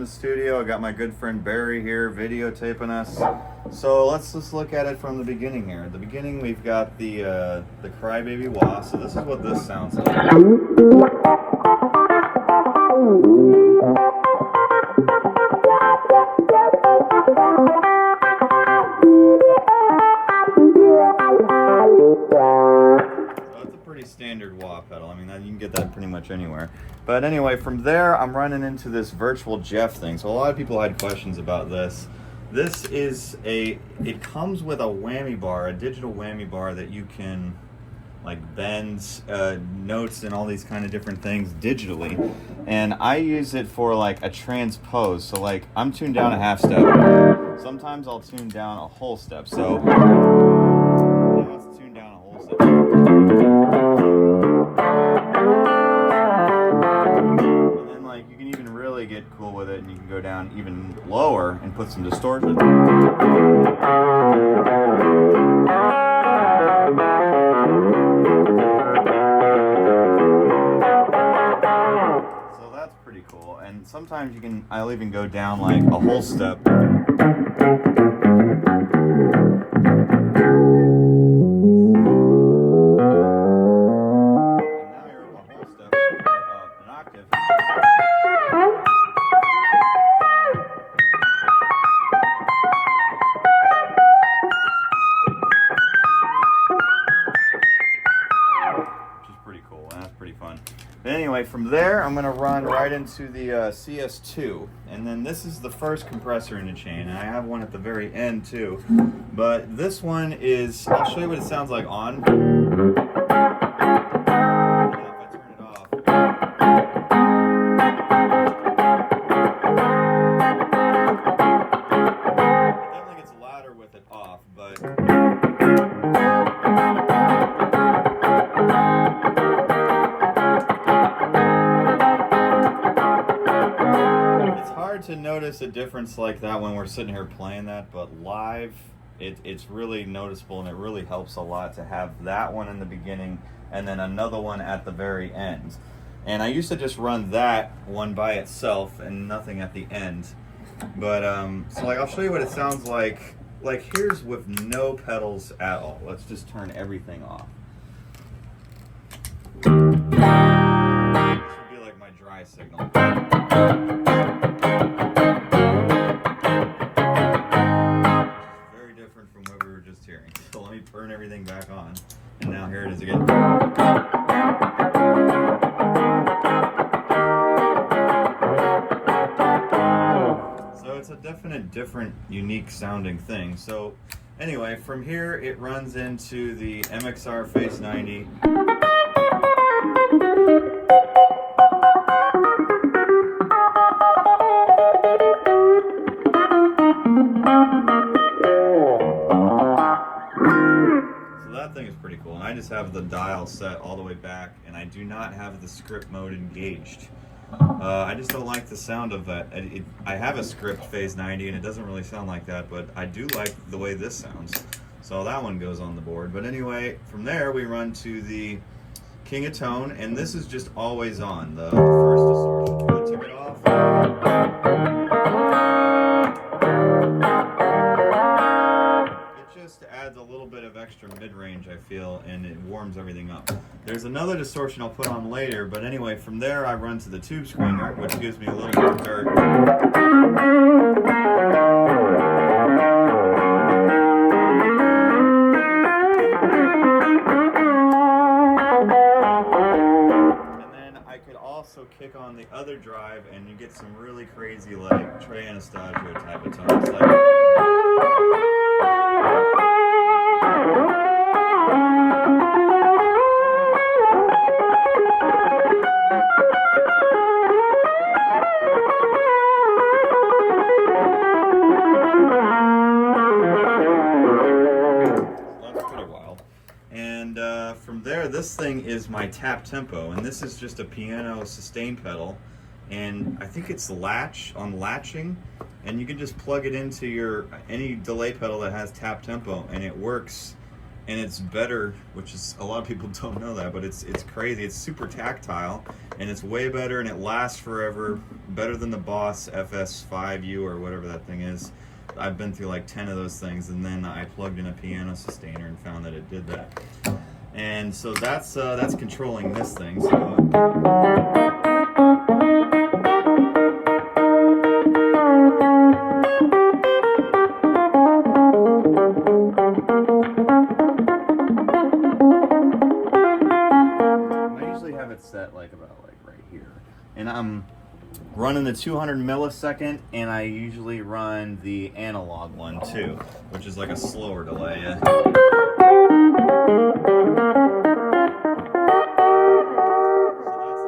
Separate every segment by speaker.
Speaker 1: the studio. I got my good friend Barry here videotaping us. So let's just look at it from the beginning here. At the beginning, we've got the Crybaby Wah. So this is what this sounds like. Standard wah pedal. I mean, you can get that pretty much anywhere. But anyway, from there, I'm running into this virtual Jeff thing. So a lot of people had questions about this. This is it comes with a whammy bar, a digital whammy bar that you can like bend notes and all these kind of different things digitally. And I use it for like a transpose. So like I'm tuned down a half step. Sometimes I'll tune down a whole step. So now it's tuned down a whole step. And then like you can even really get cool with it and you can go down even lower and put some distortion. So that's pretty cool. And sometimes I'll even go down like a whole step. Anyway, from there, I'm going to run right into the CS2. And then this is the first compressor in the chain. And I have one at the very end, too. But this one is, I'll show you what it sounds like on. Now, if I turn it off. It definitely gets louder with it off, but... to notice a difference like that when we're sitting here playing that, but live it's really noticeable, and it really helps a lot to have that one in the beginning and then another one at the very end. And I used to just run that one by itself and nothing at the end, but so like I'll show you what it sounds like here's with no pedals at all. Let's just turn everything off. This would be like my dry signal. Hearing. So let me turn everything back on, and now here it is again. So it's a definite different, unique sounding thing. So anyway, from here it runs into the MXR Face 90. Thing is pretty cool, and I just have the dial set all the way back, and I do not have the script mode engaged. I just don't like the sound of that. I have a script Phase 90 and it doesn't really sound like that, but I do like the way this sounds, so that one goes on the board. But anyway, from there we run to the King of Tone, and this is just always on, the first distortion. I took it off. Adds a little bit of extra mid-range, I feel, and it warms everything up. There's another distortion I'll put on later, but anyway, from there I run to the tube screener, which gives me a little more dirt. And then I could also kick on the other drive, and you get some really crazy, like, Trey Anastasio type of tones, like... From there, this thing is my tap tempo, and this is just a piano sustain pedal, and I think it's latching, and you can just plug it into any delay pedal that has tap tempo, and it works and it's better, which is a lot of people don't know that, but it's crazy. It's super tactile, and it's way better, and it lasts forever, better than the Boss FS5U or whatever that thing is. I've been through like 10 of those things, and then I plugged in a piano sustainer and found that it did that. And so that's controlling this thing. So set like about like right here, and I'm running the 200 millisecond, and I usually run the analog one too, which is like a slower delay. So that's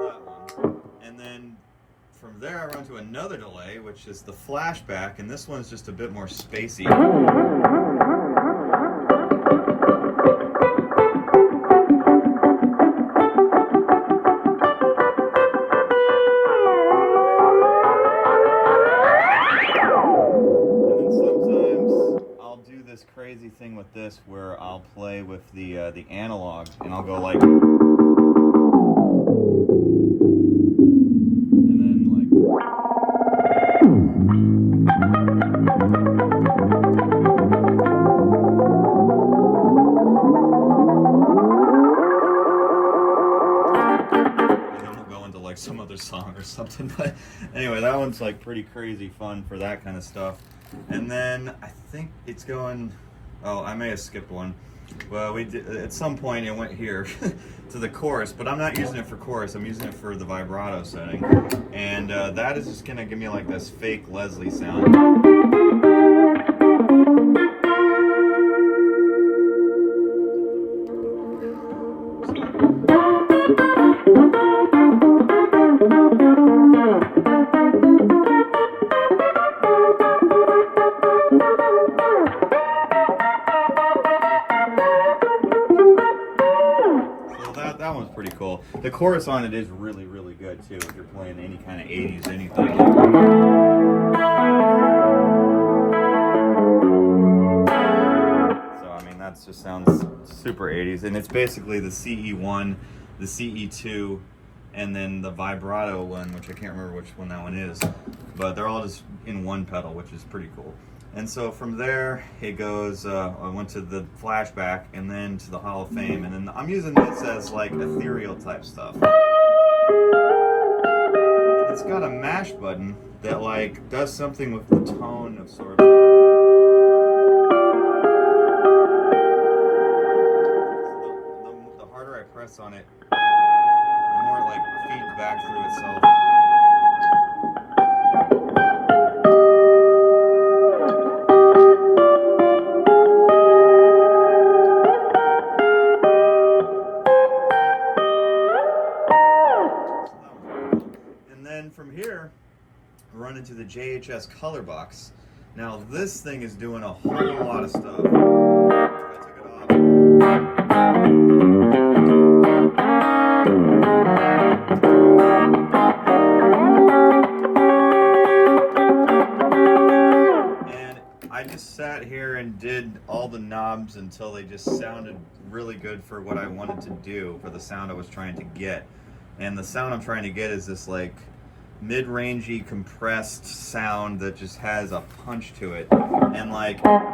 Speaker 1: that one, and then from there I run to another delay, which is the flashback, and this one's just a bit more spacey. Crazy thing with this where I'll play with the analog, and I'll go like, and then like, and then we'll go into like some other song or something. But anyway, that one's like pretty crazy fun for that kind of stuff. And then I think it's going, oh, I may have skipped one. Well, we did, at some point it went here to the chorus, but I'm not using it for chorus, I'm using it for the vibrato setting. And that is just gonna give me like this fake Leslie sound. That one's pretty cool. The chorus on it is really, really good too, if you're playing any kind of 80s anything. So I mean, that just sounds super 80s, and it's basically the CE1, the CE2, and then the vibrato one, which I can't remember which one that one is, but they're all just in one pedal, which is pretty cool. And so from there, it goes, I went to the flashback, and then to the Hall of Fame, and then I'm using this as like ethereal type stuff. And it's got a mash button that like does something with the tone of sort of. The harder I press on it, the more it like feeds back through itself. From here, run into the JHS color box. Now this thing is doing a whole lot of stuff. I took it off. And I just sat here and did all the knobs until they just sounded really good for what I wanted to do, for the sound I was trying to get. And the sound I'm trying to get is this like mid-rangey compressed sound that just has a punch to it, and like it just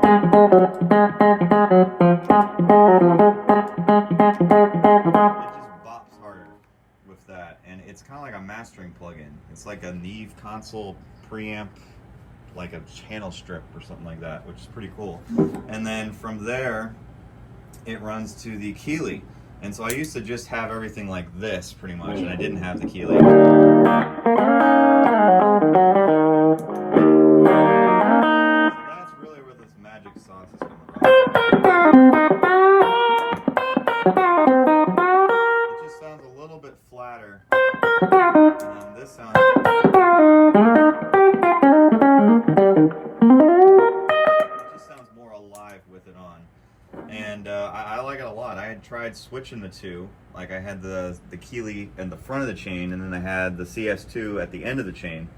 Speaker 1: bops harder with that, and it's kind of like a mastering plugin. It's like a Neve console preamp, like a channel strip or something like that, which is pretty cool. And then from there it runs to the Keeley. And so I used to just have everything like this pretty much, and I didn't have the Keeley. So that's really where this magic sauce is coming from. It just sounds a little bit flatter. And this sounds. It just sounds more alive with it on. And I like it a lot. I had tried switching the two. Like I had the Keeley in the front of the chain, and then I had the CS2 at the end of the chain,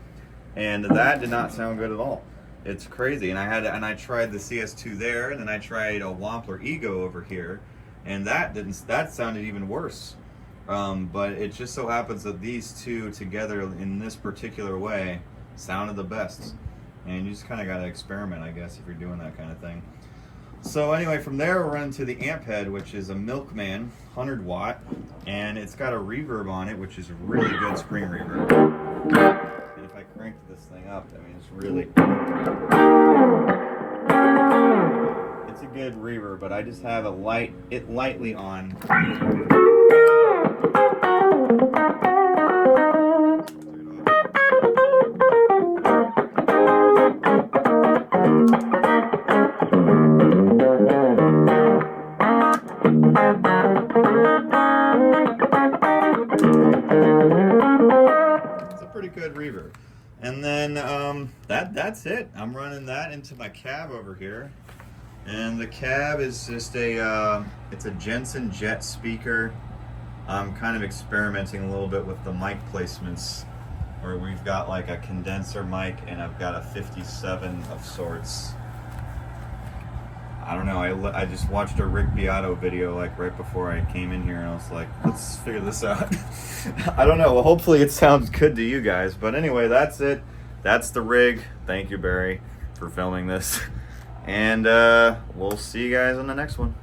Speaker 1: and that did not sound good at all. It's crazy. And I tried the CS2 there, and then I tried a Wampler Ego over here, and that sounded even worse. But it just so happens that these two together in this particular way sounded the best. And you just kind of got to experiment, I guess, if you're doing that kind of thing. So anyway, from there we're running to the amp head, which is a Milkman 100 watt, and it's got a reverb on it, which is a really good screen reverb. And if I crank this thing up, I mean, it's really, it's a good reverb, but I just have it lightly on. It's a pretty good reverb. And then that's it. I'm running that into my cab over here. And the cab is just it's a Jensen Jet speaker. I'm kind of experimenting a little bit with the mic placements, where we've got like a condenser mic and I've got a 57 of sorts. I don't know, I just watched a Rick Beato video like right before I came in here, and I was like, let's figure this out. I don't know, well, hopefully it sounds good to you guys. But anyway, that's it. That's the rig. Thank you, Barry, for filming this. And we'll see you guys on the next one.